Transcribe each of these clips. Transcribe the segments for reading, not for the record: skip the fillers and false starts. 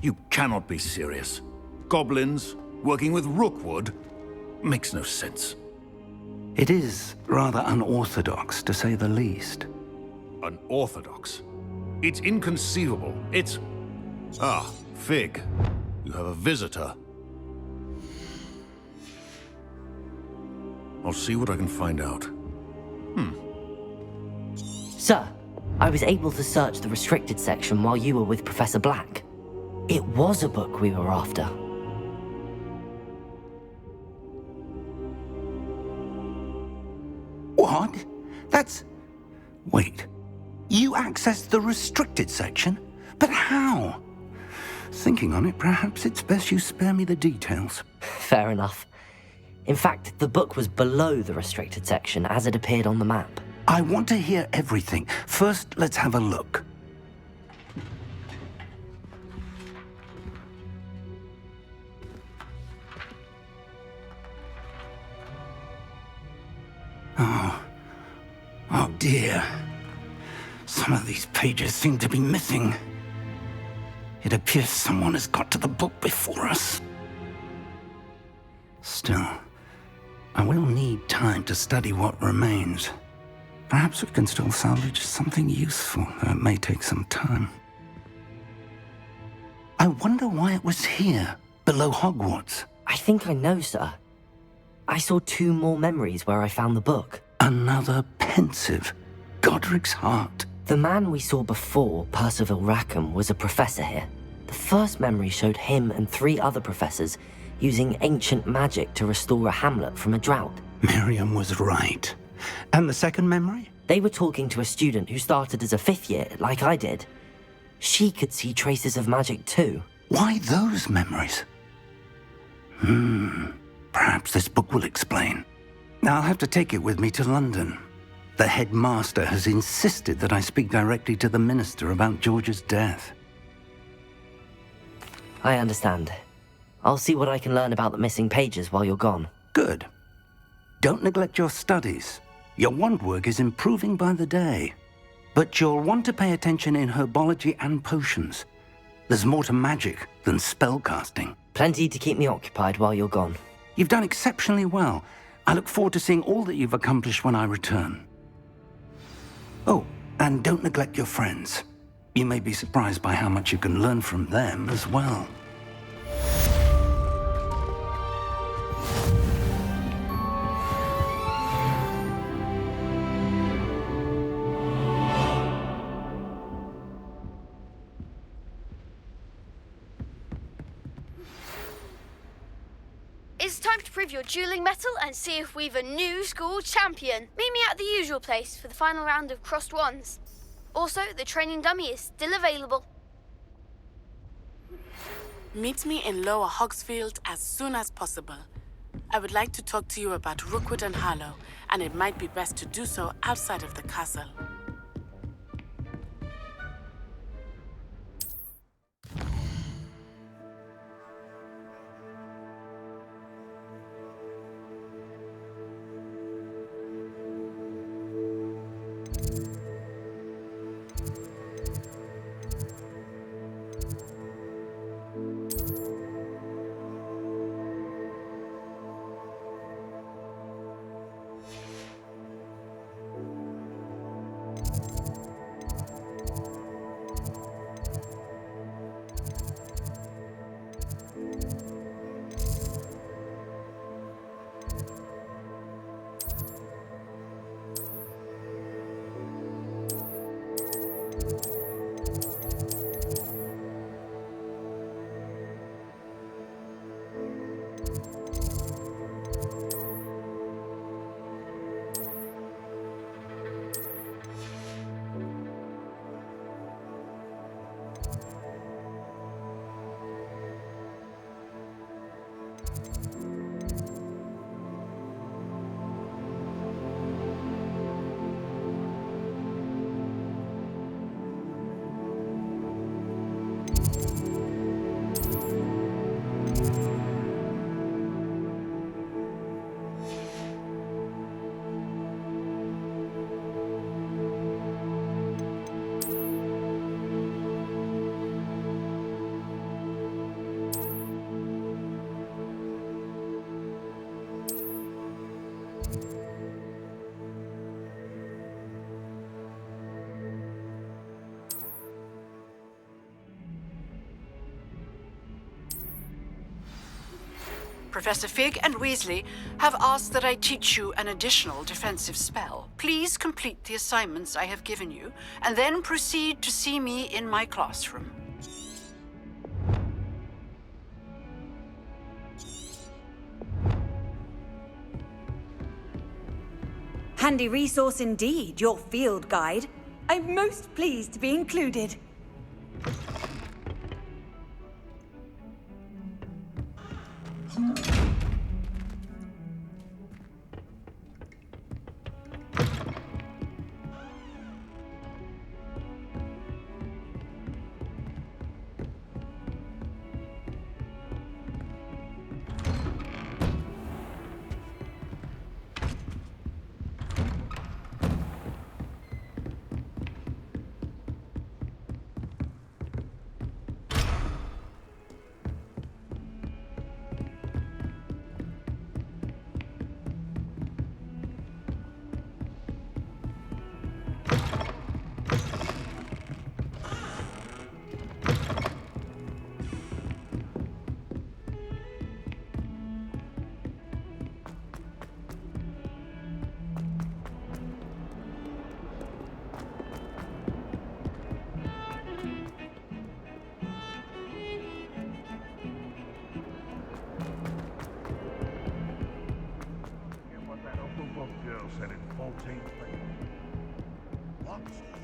You cannot be serious. Goblins working with Rookwood makes no sense. It is rather unorthodox, to say the least. Unorthodox? It's inconceivable. It's... Ah, Fig. You have a visitor. I'll see what I can find out. Sir, I was able to search the restricted section while you were with Professor Black. It was a book we were after. What? That's... Wait. You accessed the restricted section? But how? Thinking on it, perhaps it's best you spare me the details. Fair enough. In fact, the book was below the restricted section as it appeared on the map. I want to hear everything. First, let's have a look. Oh dear. Some of these pages seem to be missing. It appears someone has got to the book before us. Still, I will need time to study what remains. Perhaps we can still salvage something useful, though it may take some time. I wonder why it was here, below Hogwarts. I think I know, sir. I saw 2 more memories where I found the book. Another pensive, Godric's heart. The man we saw before, Percival Rackham, was a professor here. The first memory showed him and 3 other professors using ancient magic to restore a hamlet from a drought. Miriam was right. And the second memory? They were talking to a student who started as a 5th year, like I did. She could see traces of magic too. Why those memories? Perhaps this book will explain. Now I'll have to take it with me to London. The headmaster has insisted that I speak directly to the minister about George's death. I understand. I'll see what I can learn about the missing pages while you're gone. Good. Don't neglect your studies. Your wand work is improving by the day. But you'll want to pay attention in herbology and potions. There's more to magic than spellcasting. Plenty to keep me occupied while you're gone. You've done exceptionally well. I look forward to seeing all that you've accomplished when I return. Oh, and don't neglect your friends. You may be surprised by how much you can learn from them as well. It's time to prove your dueling mettle and see if we've a new school champion. Meet me at the usual place for the final round of crossed wands. Also, the training dummy is still available. Meet me in Lower Hogsfield as soon as possible. I would like to talk to you about Rookwood and Harlow, and it might be best to do so outside of the castle. Professor Fig and Weasley have asked that I teach you an additional defensive spell. Please complete the assignments I have given you, and then proceed to see me in my classroom. Handy resource indeed, your field guide. I'm most pleased to be included. What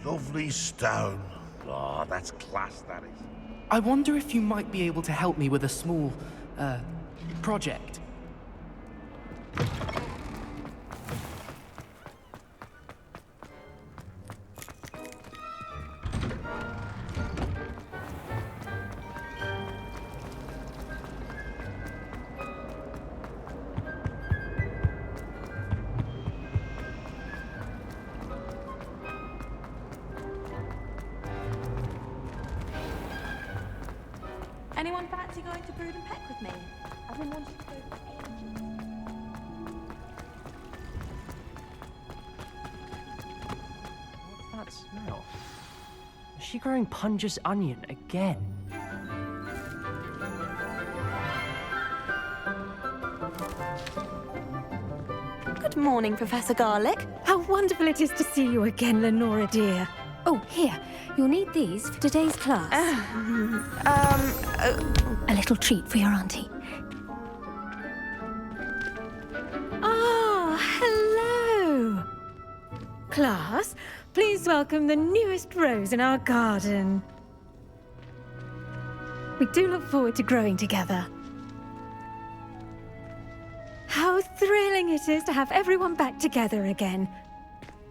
lovely stone. Oh, that's class, that is. I wonder if you might be able to help me with a small, project. Anyone fancy going to Brood and Peck with me? I've been wanting to go for ages. What's that smell? Is she growing Punja's onion again? Good morning, Professor Garlick. How wonderful it is to see you again, Lenora dear. Oh, here. You'll need these for today's class. A little treat for your auntie. Ah, hello. Class, please welcome the newest rose in our garden. We do look forward to growing together. How thrilling it is to have everyone back together again.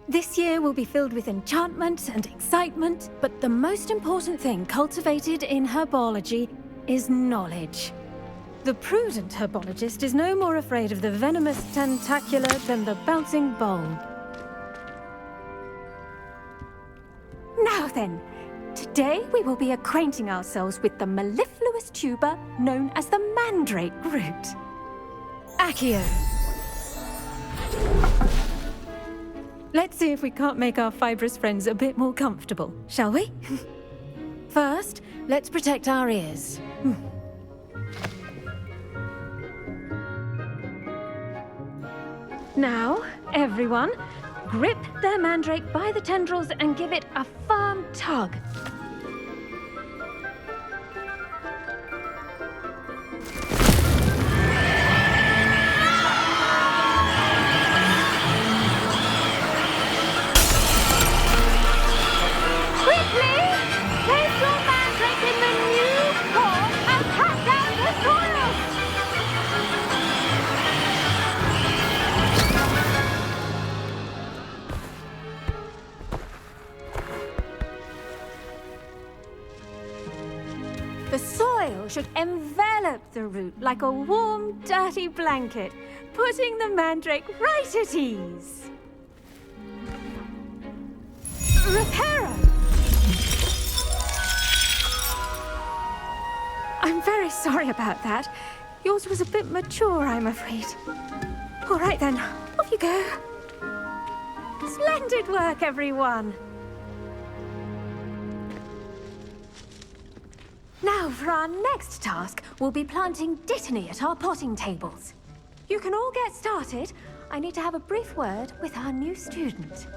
This year will be filled with enchantment and excitement, but the most important thing cultivated in herbology is knowledge. The prudent herbologist is no more afraid of the venomous tentacular than the bouncing bulb. Now then, today we will be acquainting ourselves with the mellifluous tuber known as the mandrake root. Accio. Let's see if we can't make our fibrous friends a bit more comfortable, shall we? First, let's protect our ears. Now, everyone, grip their mandrake by the tendrils and give it a firm tug. The soil should envelop the root like a warm, dirty blanket, putting the mandrake right at ease. Reparo! I'm very sorry about that. Yours was a bit mature, I'm afraid. All right then, off you go. Splendid work, everyone. Now So for our next task, we'll be planting dittany at our potting tables. You can all get started. I need to have a brief word with our new student.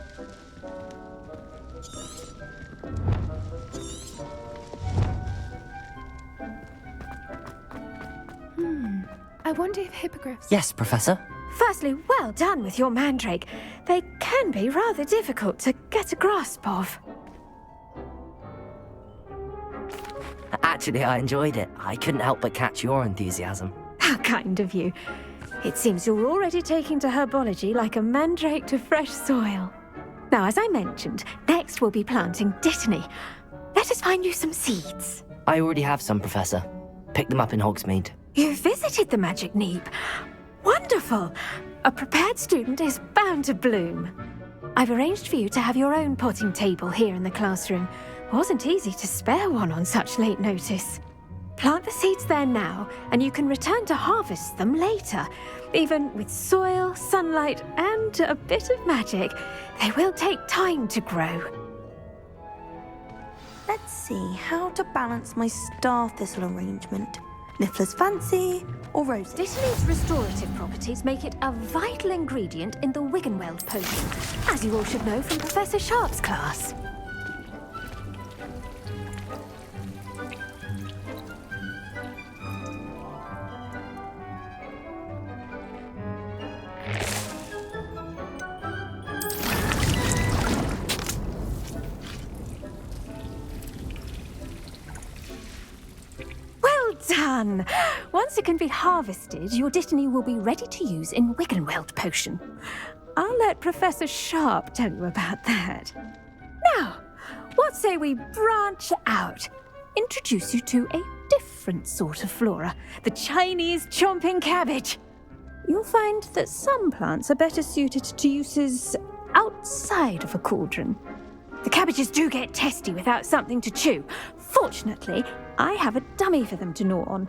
I wonder if hippogriffs... Yes, Professor? Firstly, well done with your mandrake. They can be rather difficult to get a grasp of. Actually, I enjoyed it. I couldn't help but catch your enthusiasm. How kind of you. It seems you're already taking to herbology like a mandrake to fresh soil. Now, as I mentioned, next we'll be planting dittany. Let us find you some seeds. I already have some, Professor. Picked them up in Hogsmeade. You visited the Magic Neep. Wonderful! A prepared student is bound to bloom. I've arranged for you to have your own potting table here in the classroom. Wasn't easy to spare one on such late notice. Plant the seeds there now, and you can return to harvest them later. Even with soil, sunlight, and a bit of magic, they will take time to grow. Let's see how to balance my star thistle arrangement. Niffler's fancy or roses? Dittany's restorative properties make it a vital ingredient in the Wiggenweld potion, as you all should know from Professor Sharp's class. Done! Once it can be harvested, your dittany will be ready to use in Wiggenweld potion. I'll let Professor Sharp tell you about that. Now, what say we branch out? Introduce you to a different sort of flora, the Chinese chomping cabbage. You'll find that some plants are better suited to uses outside of a cauldron. The cabbages do get testy without something to chew. Fortunately, I have a dummy for them to gnaw on.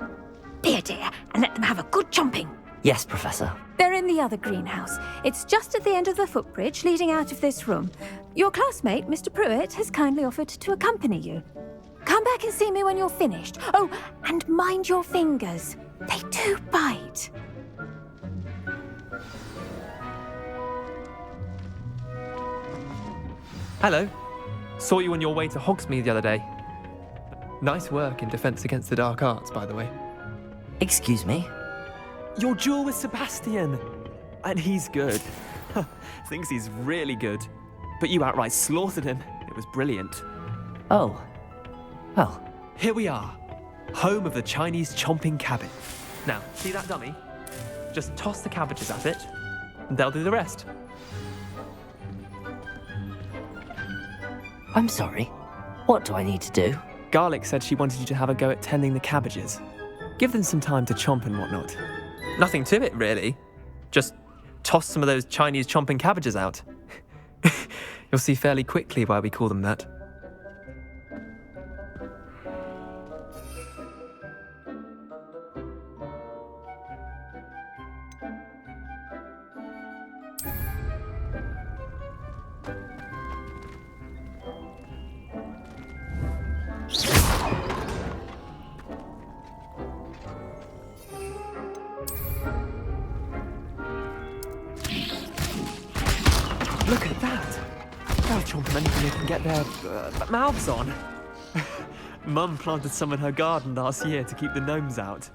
Be a dear and let them have a good chomping. Yes, Professor. They're in the other greenhouse. It's just at the end of the footbridge leading out of this room. Your classmate, Mr. Pruitt, has kindly offered to accompany you. Come back and see me when you're finished. Oh, and mind your fingers. They do bite. Hello. Saw you on your way to Hogsmeade the other day. Nice work in Defense Against the Dark Arts, by the way. Excuse me? Your duel with Sebastian! And he's good. Thinks he's really good. But you outright slaughtered him. It was brilliant. Oh. Well. Here we are. Home of the Chinese chomping cabbage. Now, see that dummy? Just toss the cabbages at it, and they'll do the rest. I'm sorry. What do I need to do? Garlic said she wanted you to have a go at tending the cabbages. Give them some time to chomp and whatnot. Nothing to it, really. Just toss some of those Chinese chomping cabbages out. You'll see fairly quickly why we call them that. Look at that! They'll chomp on anything they can get their mouths on. Mum planted some in her garden last year to keep the gnomes out.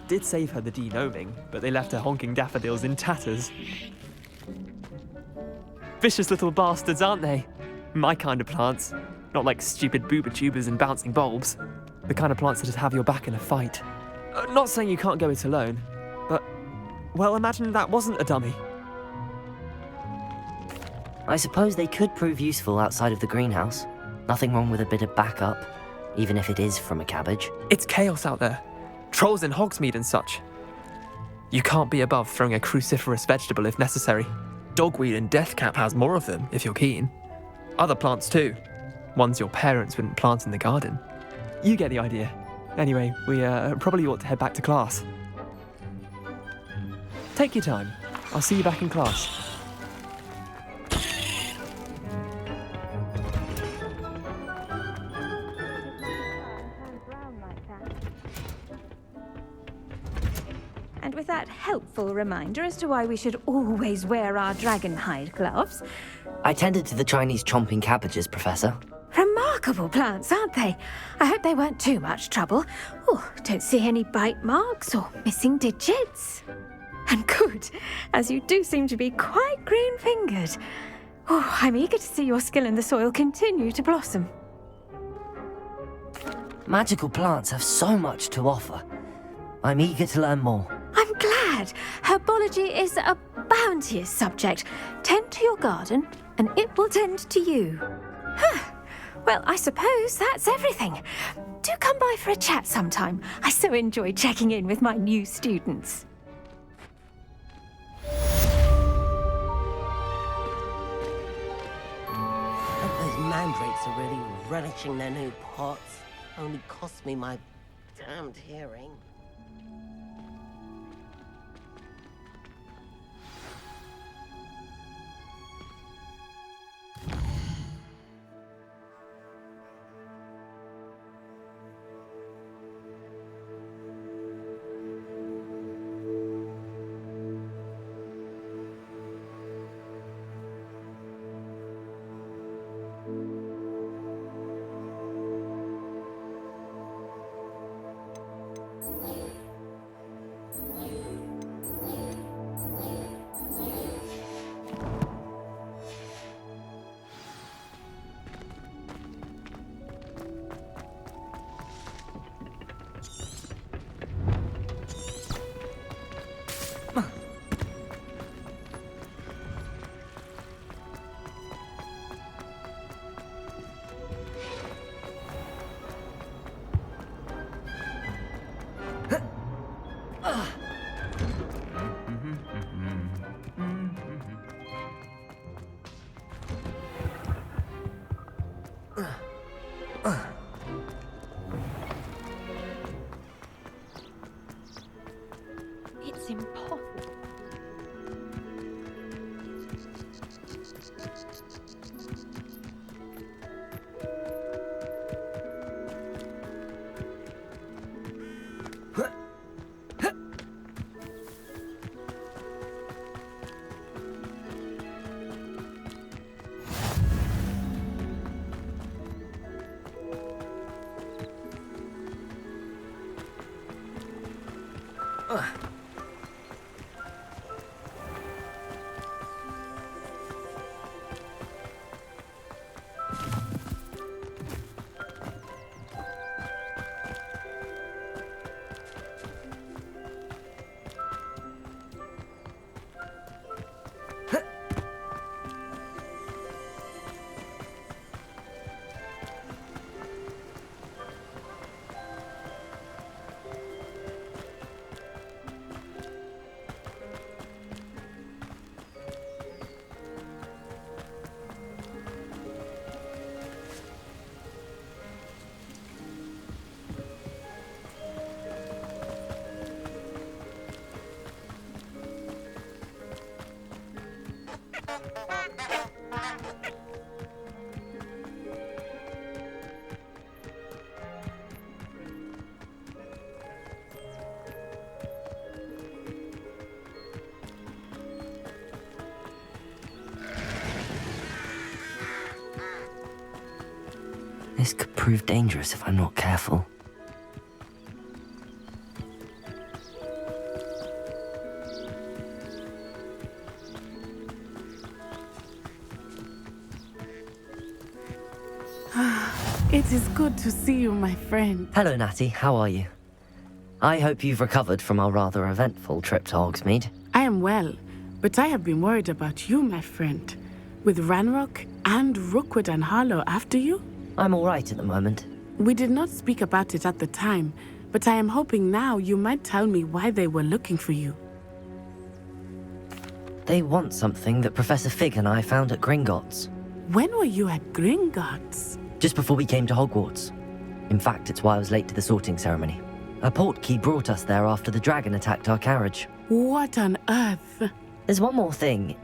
Did save her the de-gnoming, but they left her honking daffodils in tatters. Vicious little bastards, aren't they? My kind of plants. Not like stupid booba tubers and bouncing bulbs. The kind of plants that'd have your back in a fight. Not saying you can't go it alone, but, well, imagine that wasn't a dummy. I suppose they could prove useful outside of the greenhouse. Nothing wrong with a bit of backup, even if it is from a cabbage. It's chaos out there. Trolls in Hogsmeade and such. You can't be above throwing a cruciferous vegetable if necessary. Dogweed and deathcap has more of them, if you're keen. Other plants too. Ones your parents wouldn't plant in the garden. You get the idea. Anyway, we probably ought to head back to class. Take your time. I'll see you back in class. And with that helpful reminder as to why we should always wear our dragon hide gloves. I tended to the Chinese chomping cabbages, Professor. Remarkable plants, aren't they? I hope they weren't too much trouble. Oh, don't see any bite marks or missing digits. And good, as you do seem to be quite green-fingered. Oh, I'm eager to see your skill in the soil continue to blossom. Magical plants have so much to offer. I'm eager to learn more. I'm glad. Herbology is a bounteous subject. Tend to your garden, and it will tend to you. Huh. Well, I suppose that's everything. Do come by for a chat sometime. I so enjoy checking in with my new students. Those mandrakes are really relishing their new pots. Only cost me my damned hearing. It's impossible. This could prove dangerous if I'm not careful. It is good to see you, my friend. Hello, Natty. How are you? I hope you've recovered from our rather eventful trip to Hogsmeade. I am well, but I have been worried about you, my friend. With Ranrock and Rookwood and Harlow after you? I'm all right at the moment. We did not speak about it at the time, but I am hoping now you might tell me why they were looking for you. They want something that Professor Fig and I found at Gringotts. When were you at Gringotts? Just before we came to Hogwarts. In fact, it's why I was late to the sorting ceremony. A portkey brought us there after the dragon attacked our carriage. What on earth? There's one more thing.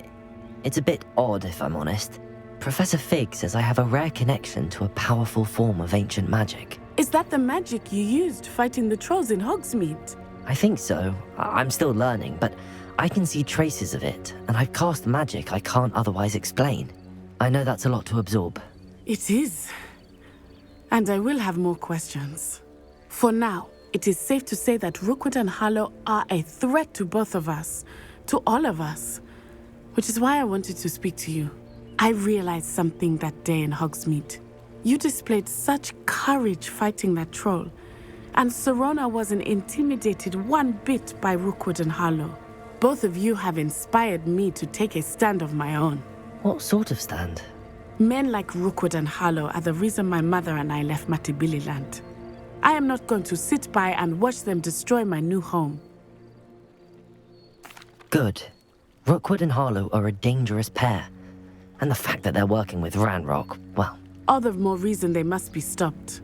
It's a bit odd, if I'm honest. Professor Fig says I have a rare connection to a powerful form of ancient magic. Is that the magic you used fighting the trolls in Hogsmeade? I think so. I'm still learning, but I can see traces of it, and I've cast magic I can't otherwise explain. I know that's a lot to absorb. It is. And I will have more questions. For now, it is safe to say that Rookwood and Harlow are a threat to both of us, to all of us. Which is why I wanted to speak to you. I realized something that day in Hogsmeade. You displayed such courage fighting that troll, and Serona wasn't intimidated one bit by Rookwood and Harlow. Both of you have inspired me to take a stand of my own. What sort of stand? Men like Rookwood and Harlow are the reason my mother and I left Matibili land. I am not going to sit by and watch them destroy my new home. Good. Rookwood and Harlow are a dangerous pair. And the fact that they're working with Ranrock, well... All the more reason they must be stopped.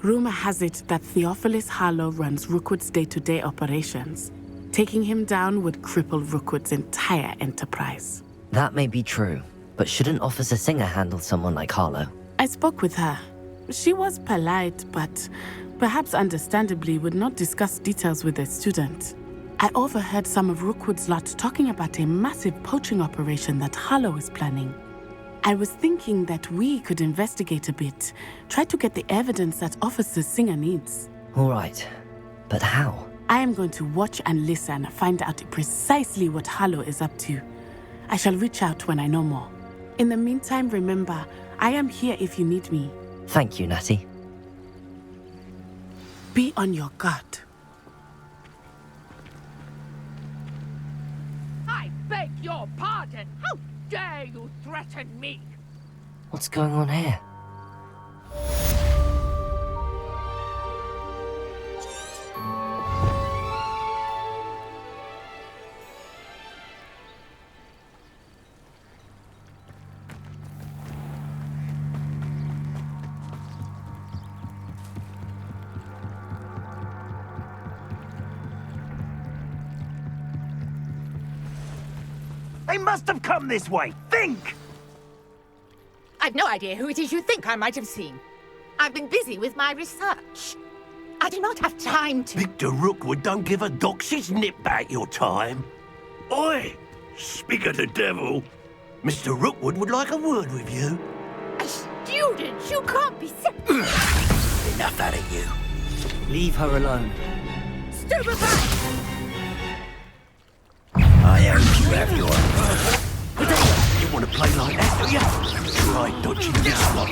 Rumor has it that Theophilus Harlow runs Rookwood's day-to-day operations. Taking him down would cripple Rookwood's entire enterprise. That may be true, but shouldn't Officer Singer handle someone like Harlow? I spoke with her. She was polite, but perhaps understandably would not discuss details with a student. I overheard some of Rookwood's lot talking about a massive poaching operation that Harlow is planning. I was thinking that we could investigate a bit, try to get the evidence that Officer Singer needs. All right, but how? I am going to watch and listen, find out precisely what Harlow is up to. I shall reach out when I know more. In the meantime, remember, I am here if you need me. Thank you, Natty. Be on your guard. I beg your pardon! How dare you threaten me? What's going on here? They must have come this way. Think! I've no idea who it is you think I might have seen. I've been busy with my research. I do not have time to... Victor Rookwood don't give a doxy's nip back your time. Oi! Speak of the devil. Mr. Rookwood would like a word with you. A student? You can't be... Enough out of you. Leave her alone. Stupefy! I hope you have your... You want to play like that, do you? Try dodging this lot.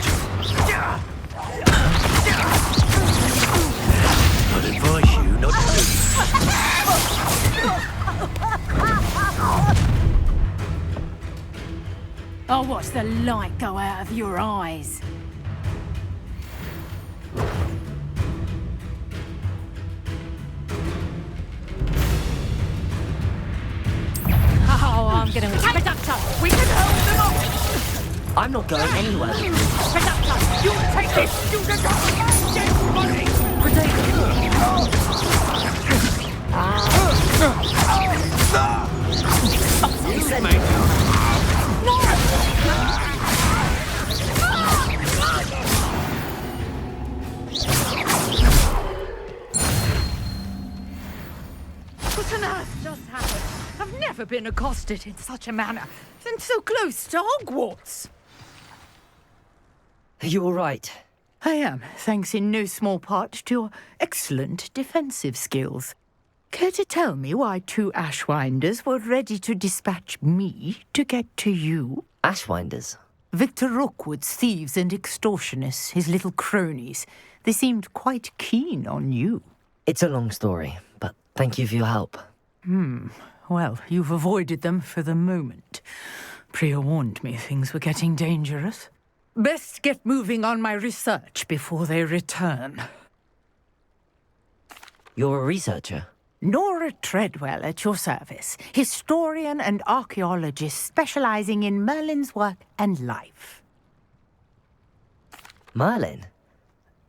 I'd advise you not to... I'll watch the light go out of your eyes. Oh, I'm gonna... Reductor! We can hold them off! I'm not going anywhere. Reductor! You take this student off! Get money! What on earth just happened? I've never been accosted in such a manner, and so close to Hogwarts. Are you all right? I am, thanks in no small part to your excellent defensive skills. Care to tell me why two Ashwinders were ready to dispatch me to get to you? Ashwinders? Victor Rookwood's thieves and extortionists, his little cronies. They seemed quite keen on you. It's a long story, but thank you for your help. Well, you've avoided them for the moment. Priya warned me things were getting dangerous. Best get moving on my research before they return. You're a researcher? Nora Treadwell at your service, historian and archaeologist specializing in Merlin's work and life. Merlin?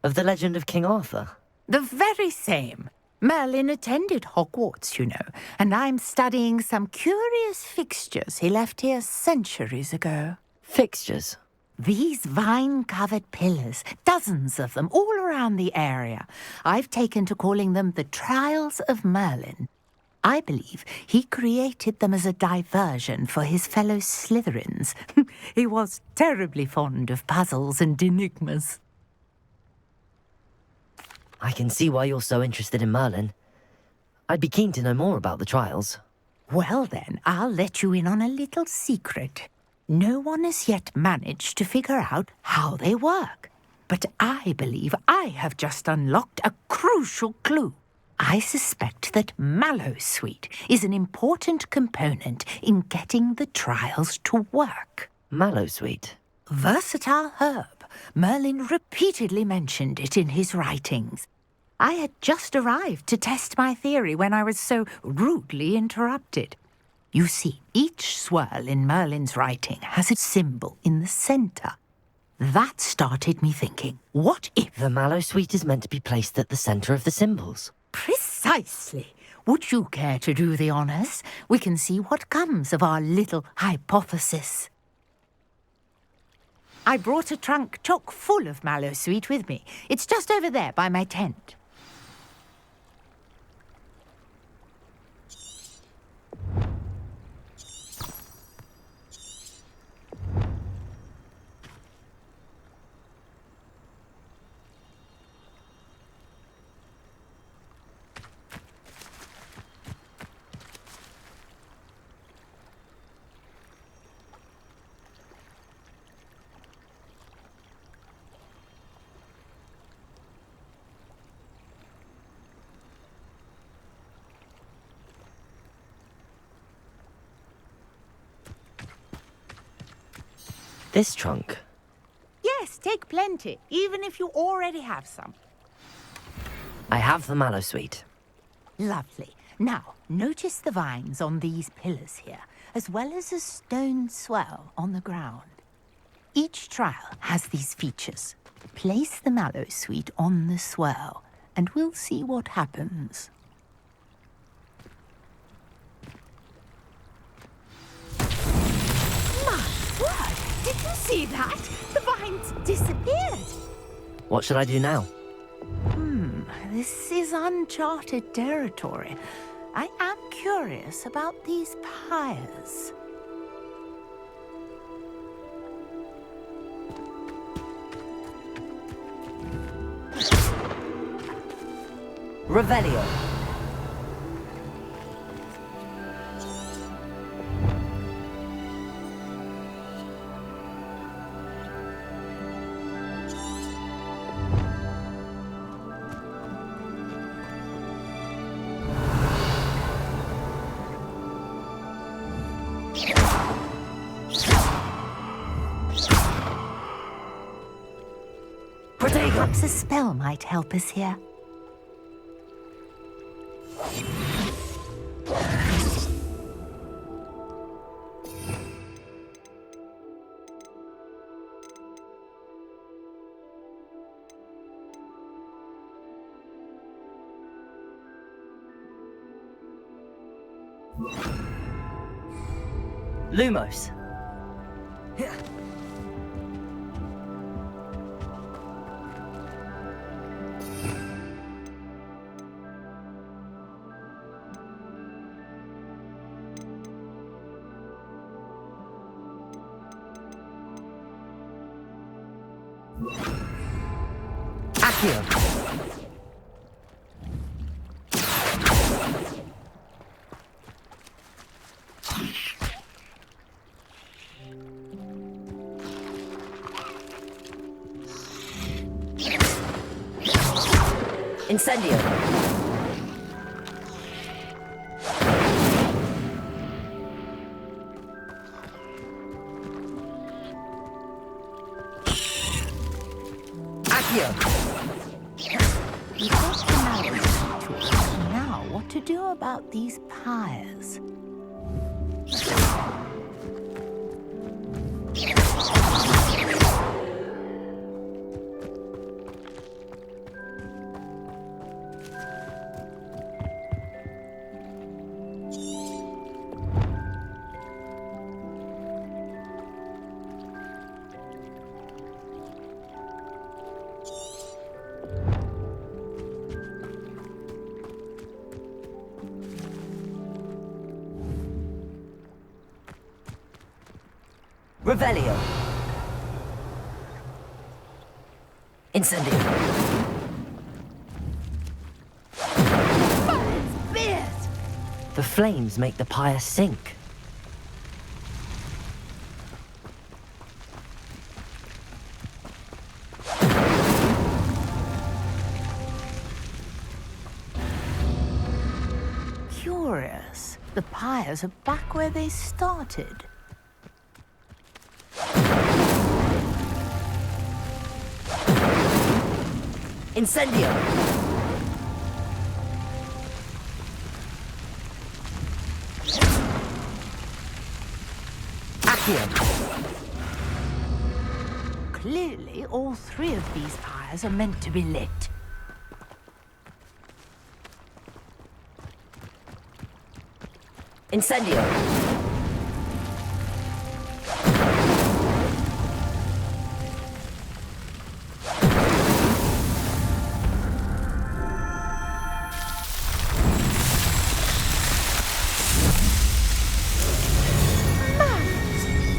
Of the legend of King Arthur? The very same. Merlin attended Hogwarts, you know, and I'm studying some curious fixtures he left here centuries ago. Fixtures? These vine-covered pillars, dozens of them all around the area. I've taken to calling them the Trials of Merlin. I believe he created them as a diversion for his fellow Slytherins. He was terribly fond of puzzles and enigmas. I can see why you're so interested in Merlin. I'd be keen to know more about the trials. Well then, I'll let you in on a little secret. No one has yet managed to figure out how they work. But I believe I have just unlocked a crucial clue. I suspect that Mallowsweet is an important component in getting the trials to work. Mallowsweet? Versatile herb. Merlin repeatedly mentioned it in his writings. I had just arrived to test my theory when I was so rudely interrupted. You see, each swirl in Merlin's writing has a symbol in the centre. That started me thinking, what if... The Mallowsweet is meant to be placed at the centre of the symbols. Precisely. Would you care to do the honours? We can see what comes of our little hypothesis. I brought a trunk chock full of Mallowsweet with me. It's just over there by my tent. This trunk? Yes, take plenty, even if you already have some. I have the Mallowsweet. Lovely. Now, notice the vines on these pillars here, as well as a stone swell on the ground. Each trial has these features. Place the Mallowsweet on the swell, and we'll see what happens. My word! Did you see that? The vines disappeared. What should I do now? This is uncharted territory. I am curious about these pyres. Revelio. Perhaps a spell might help us here. Lumos. Accio. Incendio. Now, what to do about these pyres? Revelio. Incendio. Beers! The flames make the pyre sink. Curious. The pyres are back where they started. Incendio. Accio. Clearly, all three of these pyres are meant to be lit. Incendio.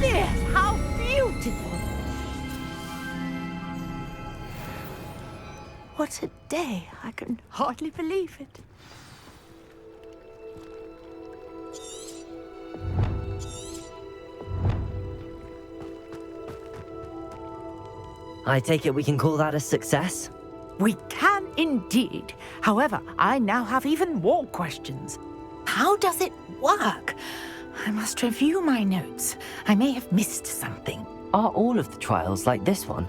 Yes, how beautiful! What a day! I can hardly believe it. I take it we can call that a success? We can indeed. However, I now have even more questions. How does it work? I must review my notes. I may have missed something. Are all of the trials like this one?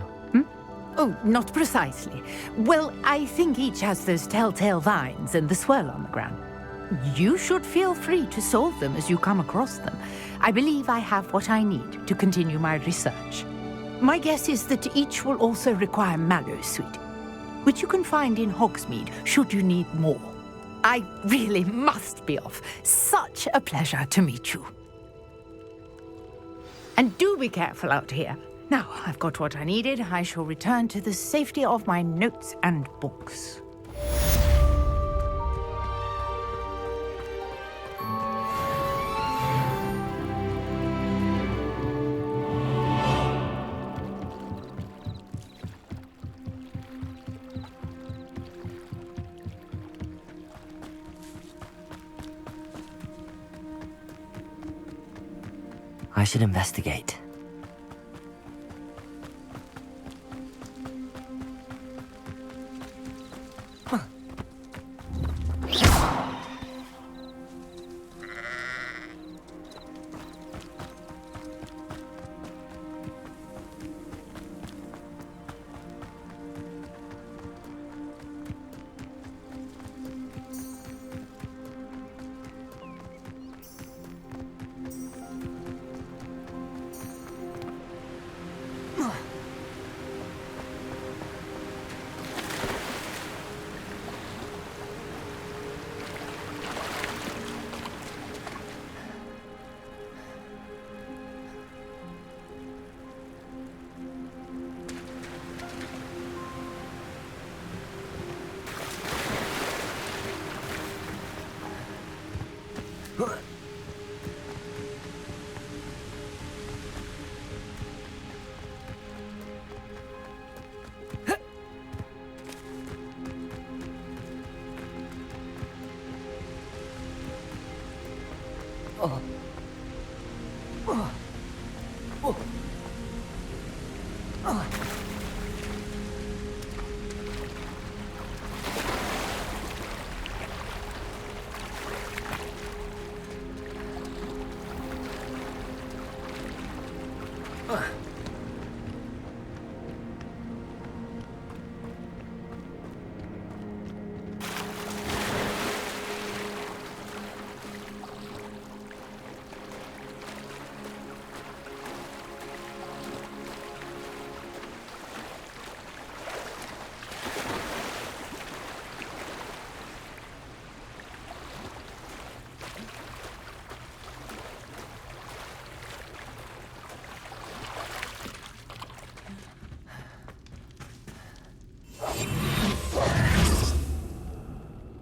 Oh, not precisely. Well, I think each has those telltale vines and the swirl on the ground. You should feel free to solve them as you come across them. I believe I have what I need to continue my research. My guess is that each will also require mallow sweet, which you can find in Hogsmeade should you need more. I really must be off. Such a pleasure to meet you. And do be careful out here. Now I've got what I needed, I shall return to the safety of my notes and books. I should investigate.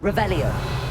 Revelio.